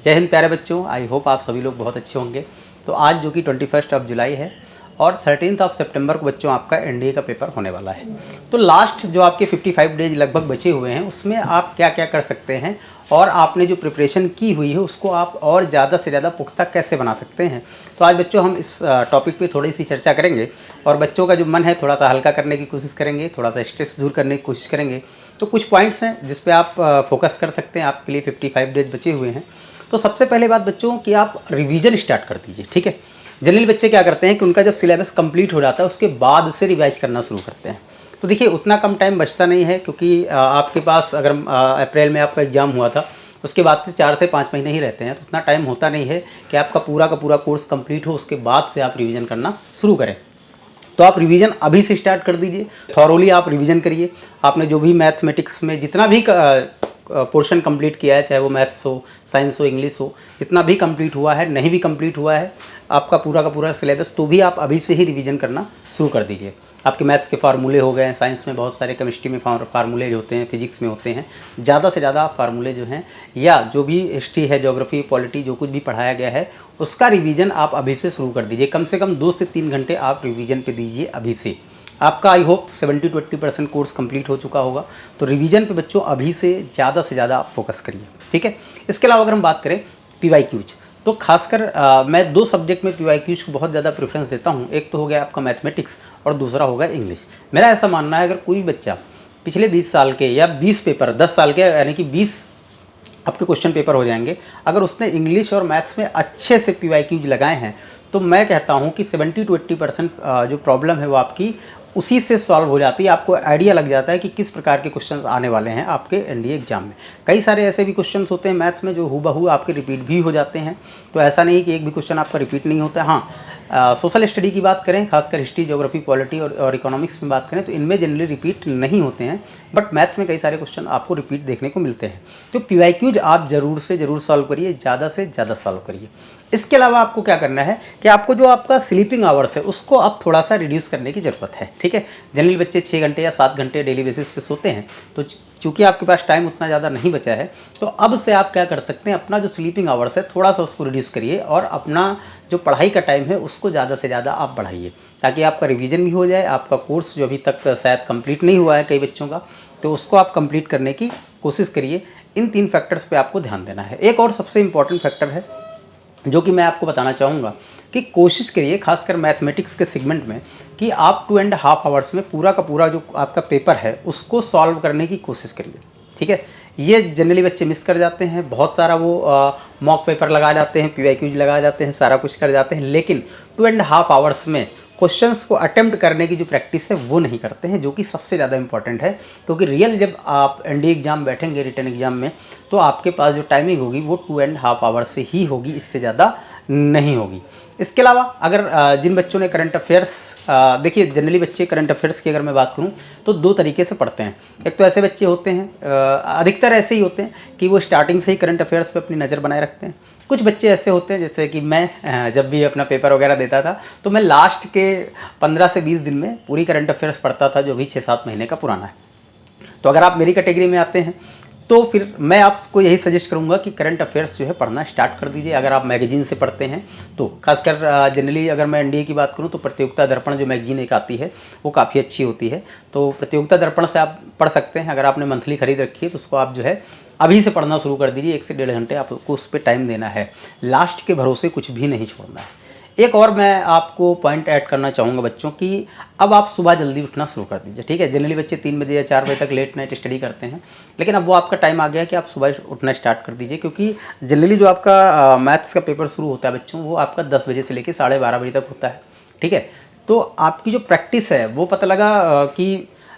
जय हिंद प्यारे बच्चों, आई होप आप सभी लोग बहुत अच्छे होंगे। तो आज जो कि 21 जुलाई है और 13 सितंबर को बच्चों आपका एनडीए का पेपर होने वाला है। तो लास्ट जो आपके 55 डेज लगभग बचे हुए हैं उसमें आप क्या क्या कर सकते हैं और आपने जो प्रिपरेशन की हुई है उसको आप और ज़्यादा से ज़्यादा पुख्ता कैसे बना सकते हैं। तो आज बच्चों हम इस टॉपिक पे थोड़ी सी चर्चा करेंगे और बच्चों का जो मन है थोड़ा सा हल्का करने की कोशिश करेंगे, थोड़ा सा स्ट्रेस दूर करने की कोशिश करेंगे। तो कुछ पॉइंट्स हैं जिस पे आप फोकस कर सकते हैं, आपके लिए 55 डेज बचे हुए हैं। तो सबसे पहले बात बच्चों कि आप रिवीजन स्टार्ट कर दीजिए, ठीक है। जनरली बच्चे क्या करते हैं कि उनका जब सिलेबस कंप्लीट हो जाता है उसके बाद से रिवाइज करना शुरू करते हैं। तो देखिए उतना कम टाइम बचता नहीं है, क्योंकि आपके पास अगर अप्रैल में आपका एग्ज़ाम हुआ था उसके बाद से 4 से 5 महीने ही रहते हैं, तो उतना टाइम होता नहीं है कि आपका पूरा का पूरा कोर्स कंप्लीट हो उसके बाद से आप रिवीजन करना शुरू करें। तो आप रिवीजन अभी से स्टार्ट कर दीजिए, थॉरोली आप रिवीजन करिए। आपने जो भी मैथमेटिक्स में जितना भी पोर्शन कंप्लीट किया है, चाहे वो मैथ्स हो, साइंस हो, इंग्लिश हो, जितना भी कंप्लीट हुआ है, नहीं भी कंप्लीट हुआ है आपका पूरा का पूरा सिलेबस, तो भी आप अभी से ही रिवीजन करना शुरू कर दीजिए। आपके मैथ्स के फार्मूले हो गए, साइंस में बहुत सारे, केमिस्ट्री में फार्मूले होते हैं, फिजिक्स में होते हैं, ज़्यादा से ज़्यादा फार्मूले जो हैं, या जो भी हिस्ट्री है, ज्योग्राफी, पॉलिटी, जो कुछ भी पढ़ाया गया है उसका रिवीजन आप अभी से शुरू कर दीजिए। कम से कम 2 से 3 घंटे आप रिवीजन पे दीजिए अभी से। आपका आई होप 70-20% कोर्स कंप्लीट हो चुका होगा। तो रिवीजन पे बच्चों अभी से ज़्यादा आप फोकस करिए, ठीक है। इसके अलावा अगर हम बात करें PYQs, तो खासकर मैं 2 सब्जेक्ट में PYQs को बहुत ज़्यादा प्रेफरेंस देता हूँ। एक तो हो गया आपका मैथमेटिक्स और दूसरा होगा इंग्लिश। मेरा ऐसा मानना है अगर कोई बच्चा पिछले 20 साल के या 20 पेपर 10 साल के, यानी कि 20 आपके क्वेश्चन पेपर हो जाएंगे, अगर उसने इंग्लिश और मैथ्स में अच्छे से PYQs लगाए हैं तो मैं कहता हूँ कि 70-80% जो प्रॉब्लम है वो आपकी उसी से सॉल्व हो जाती है। आपको आइडिया लग जाता है कि किस प्रकार के क्वेश्चंस आने वाले हैं आपके एनडीए एग्जाम में। कई सारे ऐसे भी क्वेश्चंस होते हैं मैथ्स में जो हूबहू आपके रिपीट भी हो जाते हैं, तो ऐसा नहीं कि एक भी क्वेश्चन आपका रिपीट नहीं होता है। हाँ, सोशल स्टडी की बात करें, खासकर हिस्ट्री, ज्योग्राफी, पॉलिटी और इकोनॉमिक्स में बात करें तो इनमें जनरली रिपीट नहीं होते हैं, बट मैथ्स में कई सारे क्वेश्चन आपको रिपीट देखने को मिलते हैं। तो PYQs आप ज़रूर से ज़रूर सॉल्व करिए, ज़्यादा से ज़्यादा सॉल्व करिए। इसके अलावा आपको क्या करना है कि आपको जो आपका स्लीपिंग आवर्स है उसको आप थोड़ा सा रिड्यूस करने की ज़रूरत है, ठीक है। जनरली बच्चे 6 घंटे या 7 घंटे डेली बेसिस पे सोते हैं, तो चूँकि आपके पास टाइम उतना ज़्यादा नहीं बचा है, तो अब से आप क्या कर सकते हैं, अपना जो स्लीपिंग आवर्स है थोड़ा सा उसको रिड्यूस करिए और अपना जो पढ़ाई का टाइम है उसको ज़्यादा से ज़्यादा आप बढ़ाइए, ताकि आपका रिवीजन भी हो जाए। आपका कोर्स जो अभी तक शायद कंप्लीट नहीं हुआ है कई बच्चों का, तो उसको आप कंप्लीट करने की कोशिश करिए। इन 3 फैक्टर्स पे आपको ध्यान देना है। एक और सबसे इम्पॉर्टेंट फैक्टर है जो कि मैं आपको बताना चाहूँगा कि कोशिश करिए खासकर मैथमेटिक्स के सेगमेंट में कि आप 2.5 आवर्स में पूरा का पूरा जो आपका पेपर है उसको सॉल्व करने की कोशिश करिए, ठीक है। ये जनरली बच्चे मिस कर जाते हैं, बहुत सारा वो मॉक पेपर लगा जाते हैं, PYQs लगा जाते हैं, सारा कुछ कर जाते हैं, लेकिन 2.5 आवर्स में क्वेश्चंस को अटेम्प्ट करने की जो प्रैक्टिस है वो नहीं करते हैं, जो कि सबसे ज़्यादा इंपॉर्टेंट है। क्योंकि रियल जब आप एनडीए एग्जाम बैठेंगे, रिटन एग्जाम में, तो आपके पास जो टाइमिंग होगी वो 2.5 आवर्स से ही होगी, इससे ज़्यादा नहीं होगी। इसके अलावा अगर जिन बच्चों ने करंट अफेयर्स, देखिए जनरली बच्चे करंट अफेयर्स की अगर मैं बात करूं तो 2 तरीके से पढ़ते हैं। एक तो ऐसे बच्चे होते हैं, अधिकतर ऐसे ही होते हैं कि वो स्टार्टिंग से ही करंट अफेयर्स पे अपनी नज़र बनाए रखते हैं। कुछ बच्चे ऐसे होते हैं जैसे कि मैं जब भी अपना पेपर वगैरह देता था तो मैं लास्ट के 15 से 20 दिन में पूरी करंट अफेयर्स पढ़ता था, जो भी 6-7 महीने का पुराना है। तो अगर आप मेरी कैटेगरी में आते हैं तो फिर मैं आपको यही सजेस्ट करूंगा कि करंट अफेयर्स जो है पढ़ना स्टार्ट कर दीजिए। अगर आप मैगजीन से पढ़ते हैं तो खासकर जनरली अगर मैं एनडीए की बात करूं तो प्रतियोगिता दर्पण जो मैगजीन एक आती है वो काफ़ी अच्छी होती है, तो प्रतियोगिता दर्पण से आप पढ़ सकते हैं। अगर आपने मंथली खरीद रखी है तो उसको आप जो है अभी से पढ़ना शुरू कर दीजिए। 1 से 1.5 घंटे आपको उस पर टाइम देना है, लास्ट के भरोसे कुछ भी नहीं छोड़ना है। एक और मैं आपको पॉइंट ऐड करना चाहूँगा बच्चों कि अब आप सुबह जल्दी उठना शुरू कर दीजिए, ठीक है। जनरली बच्चे 3 बजे या 4 बजे तक लेट नाइट स्टडी करते हैं, लेकिन अब वो आपका टाइम आ गया है कि आप सुबह उठना स्टार्ट कर दीजिए। क्योंकि जनरली जो आपका मैथ्स का पेपर शुरू होता है बच्चों, वो आपका 10 बजे से लेकर 12:30 बजे तक होता है, ठीक है। तो आपकी जो प्रैक्टिस है वो पता लगा कि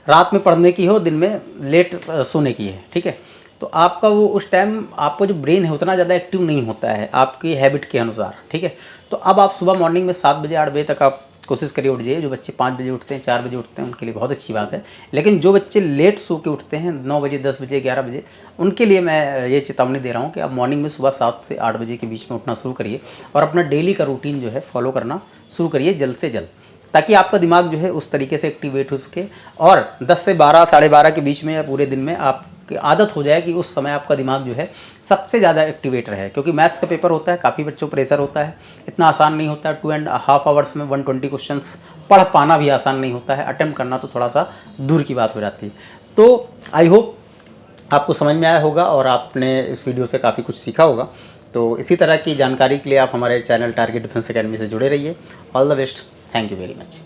रात में पढ़ने की हो, दिन में लेट सोने की है, ठीक है। तो आपका वो उस टाइम आपका जो ब्रेन है उतना ज़्यादा एक्टिव नहीं होता है आपकी हैबिट के अनुसार, ठीक है। तो अब आप सुबह मॉर्निंग में 7 बजे 8 बजे तक आप कोशिश करिए उठ जाइए। जो बच्चे 5 बजे उठते हैं, 4 बजे उठते हैं, उनके लिए बहुत अच्छी बात है। लेकिन जो बच्चे लेट सो के उठते हैं 9 बजे, 10 बजे, 11 बजे, उनके लिए मैं ये चेतावनी दे रहा हूँ कि आप मॉर्निंग में सुबह 7 से 8 बजे के बीच में उठना शुरू करिए और अपना डेली का रूटीन जो है फॉलो करना शुरू करिए जल्द से जल्द, ताकि आपका दिमाग जो है उस तरीके से एक्टिवेट हो सके और 10 से 12, 12:30 के बीच में या पूरे दिन में आप कि आदत हो जाए कि उस समय आपका दिमाग जो है सबसे ज़्यादा एक्टिवेट रहे, क्योंकि मैथ्स का पेपर होता है, काफ़ी बच्चों को प्रेशर होता है, इतना आसान नहीं होता है। 2.5 आवर्स में 120 क्वेश्चंस पढ़ पाना भी आसान नहीं होता है, अटेम्प्ट करना तो थोड़ा सा दूर की बात हो जाती है। तो आई होप आपको समझ में आया होगा और आपने इस वीडियो से काफ़ी कुछ सीखा होगा। तो इसी तरह की जानकारी के लिए आप हमारे चैनल टारगेट डिफेंस एकेडमी से जुड़े रहिए। All the best, thank you very much.